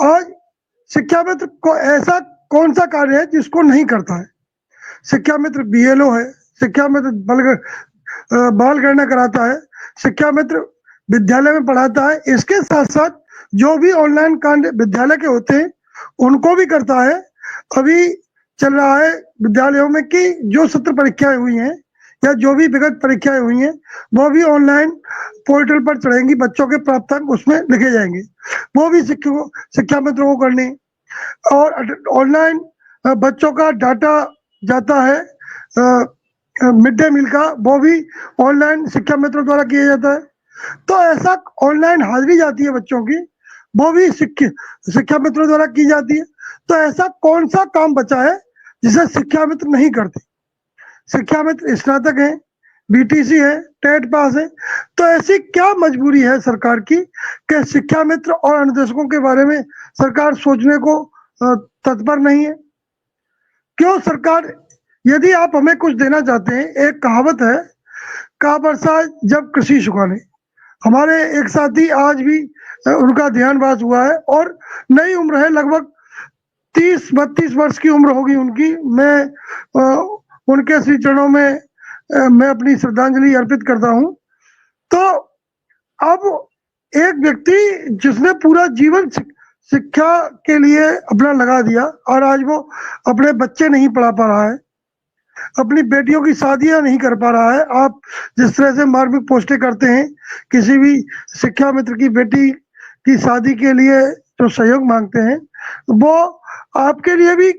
आज शिक्षा मित्र को ऐसा कौन सा कार्य है जिसको नहीं करता है? शिक्षा मित्र बीएलओ है, शिक्षा मित्र बाल गणना कराता है, शिक्षा मित्र विद्यालय में पढ़ाता है, इसके साथ साथ जो भी ऑनलाइन कांड विद्यालय के होते हैं उनको भी करता है। अभी चल रहा है विद्यालयों में कि जो सत्र परीक्षाएं हुई हैं या जो भी विगत परीक्षाएं हुई हैं वो भी ऑनलाइन पोर्टल पर चढ़ेंगी, बच्चों के प्राप्तांक उसमें लिखे जाएंगे, वो भी शिक्षा मित्रों को करने। और ऑनलाइन बच्चों का डाटा जाता है मिड डे मील का, वो भी ऑनलाइन शिक्षा मित्रों द्वारा किया जाता है। तो ऐसा ऑनलाइन हाजिरी जाती है बच्चों की, वो भी शिक्षा मित्रों द्वारा की जाती है। तो ऐसा कौन सा काम बचा है जिसे शिक्षा मित्र नहीं करते? शिक्षा मित्र स्नातक है, बीटीसी है, टेट पास है, तो ऐसी क्या मजबूरी है सरकार की कि शिक्षा मित्र और अनुदेशकों के बारे में सरकार सोचने को तत्पर नहीं है? क्यों सरकार, यदि आप हमें कुछ देना चाहते हैं, एक कहावत है, का बरसा जब कृषि सुखाने। हमारे एक साथी आज भी उनका देहांत हुआ है और नई उम्र है, लगभग 30-32 वर्ष की उम्र होगी उनकी। मैं उनके श्री चरणों में मैं अपनी श्रद्धांजलि अर्पित करता हूं। तो अब एक व्यक्ति जिसने पूरा जीवन शिक्षा के लिए अपना लगा दिया और आज वो अपने बच्चे नहीं पढ़ा पा रहा है, अपनी बेटियों की शादियां नहीं कर पा रहा है। आप जिस तरह से मार्मिक पोस्टें करते हैं, किसी भी शिक्षा मित्र की बेटी की शादी के लिए जो सहयोग मांगते हैं, वो आपके लिए भी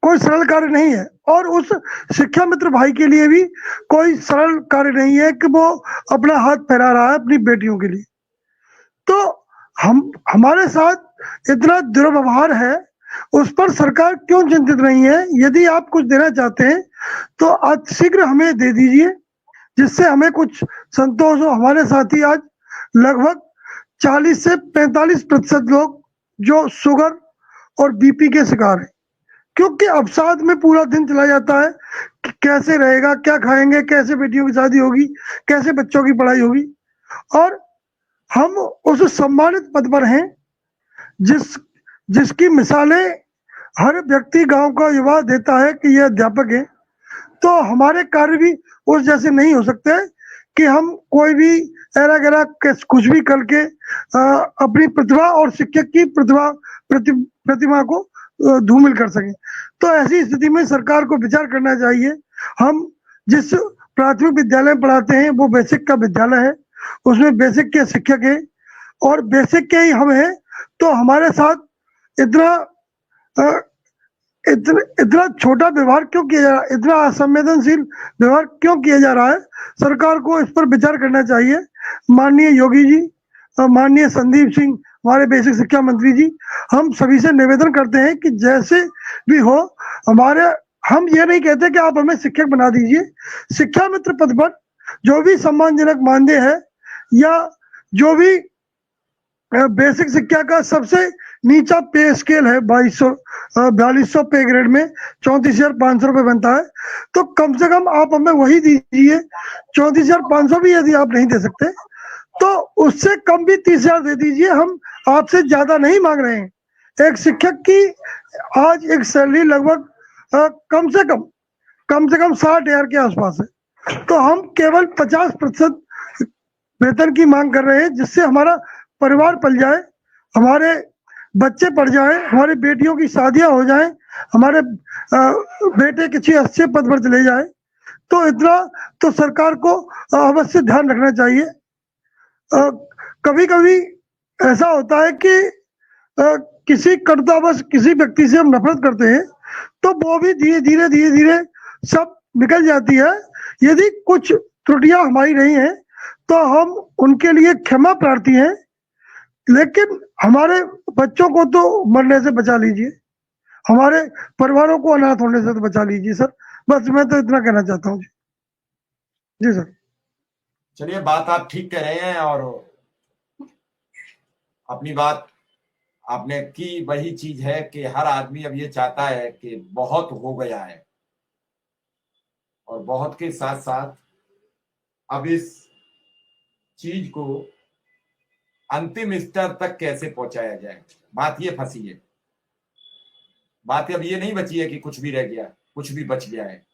कोई सरल कार्य नहीं है और उस शिक्षा मित्र भाई के लिए भी कोई सरल कार्य नहीं है कि वो अपना हाथ फैला रहा है अपनी बेटियों के लिए। तो हमारे साथ इतना दुर्व्यवहार है, उस पर सरकार क्यों चिंतित नहीं है? यदि आप कुछ देना चाहते हैं तो आज शीघ्र हमें दे दीजिए, जिससे हमें कुछ संतोष हो। हमारे साथी आज लगभग 40 से 45% लोग जो शुगर और बीपी के शिकार हैं, क्योंकि अवसाद में पूरा दिन चला जाता है कि कैसे रहेगा, क्या खाएंगे, कैसे बेटियों की शादी होगी, कैसे बच्चों की पढ़ाई होगी। और हम उस सम्मानित पद पर हैं जिसकी मिसालें हर व्यक्ति गांव का युवा देता है कि यह अध्यापक है। तो हमारे कार्य भी उस जैसे नहीं हो सकते कि हम कोई भी ऐरा गैरा कुछ भी करके अपनी प्रतिभा और शिक्षक की प्रतिमा को धूमिल कर सकें। तो ऐसी स्थिति में सरकार को विचार करना चाहिए। हम जिस प्राथमिक विद्यालय में पढ़ाते हैं वो बेसिक का विद्यालय है, उसमें बेसिक के शिक्षक हैं और बेसिक के ही हम हैं, तो हमारे साथ इतना इतना इतना छोटा व्यवहार क्यों किया जा रहा है, इतना असंवेदनशील व्यवहार क्यों किया जा रहा है? सरकार को इस पर विचार करना चाहिए। माननीय योगी जी, माननीय संदीप सिंह, हमारे बेसिक शिक्षा मंत्री जी, हम सभी से निवेदन करते हैं कि जैसे भी हो हमारे, हम ये नहीं कहते कि आप हमें शिक्षक बना दीजिए, शिक्षा मित्र पद पर जो भी सम्मानजनक मानदेय है या जो भी बेसिक शिक्षा का सबसे नीचा पे स्केल है 4200 पे ग्रेड में 34,500 रुपए बनता है, तो कम से कम आप हमें वही दीजिए। 34,500 भी यदि आप नहीं दे सकते तो उससे कम भी 30,000 दे दीजिए, हम आपसे ज्यादा नहीं मांग रहे हैं। एक शिक्षक की आज एक सैलरी लगभग कम से कम 60,000 के आसपास है, तो हम केवल 50% वेतन की मांग कर रहे हैं, जिससे हमारा परिवार पल जाए, हमारे बच्चे पढ़ जाए, हमारी बेटियों की शादियां हो जाएं, हमारे बेटे किसी अच्छे पद पर चले जाए। तो इतना तो सरकार को अवश्य ध्यान रखना चाहिए। कभी कभी ऐसा होता है कि किसी कर्तव्यवश किसी व्यक्ति से हम नफरत करते हैं तो वो भी धीरे धीरे सब निकल जाती है। यदि कुछ त्रुटियां हमारी नहीं है तो हम उनके लिए क्षमा प्रार्थी हैं, लेकिन हमारे बच्चों को तो मरने से बचा लीजिए, हमारे परिवारों को अनाथ होने से तो बचा लीजिए सर। बस मैं तो इतना कहना चाहता हूँ जी। जी सर। चलिए, बात आप ठीक कह रहे हैं और अपनी बात आपने की वही चीज है कि हर आदमी अब ये चाहता है कि बहुत हो गया है और बहुत के साथ साथ अब इस चीज को अंतिम स्तर तक कैसे पहुंचाया जाए, बात ये फंसी है। बात अब ये नहीं बची है कि कुछ भी रह गया, कुछ भी बच गया है।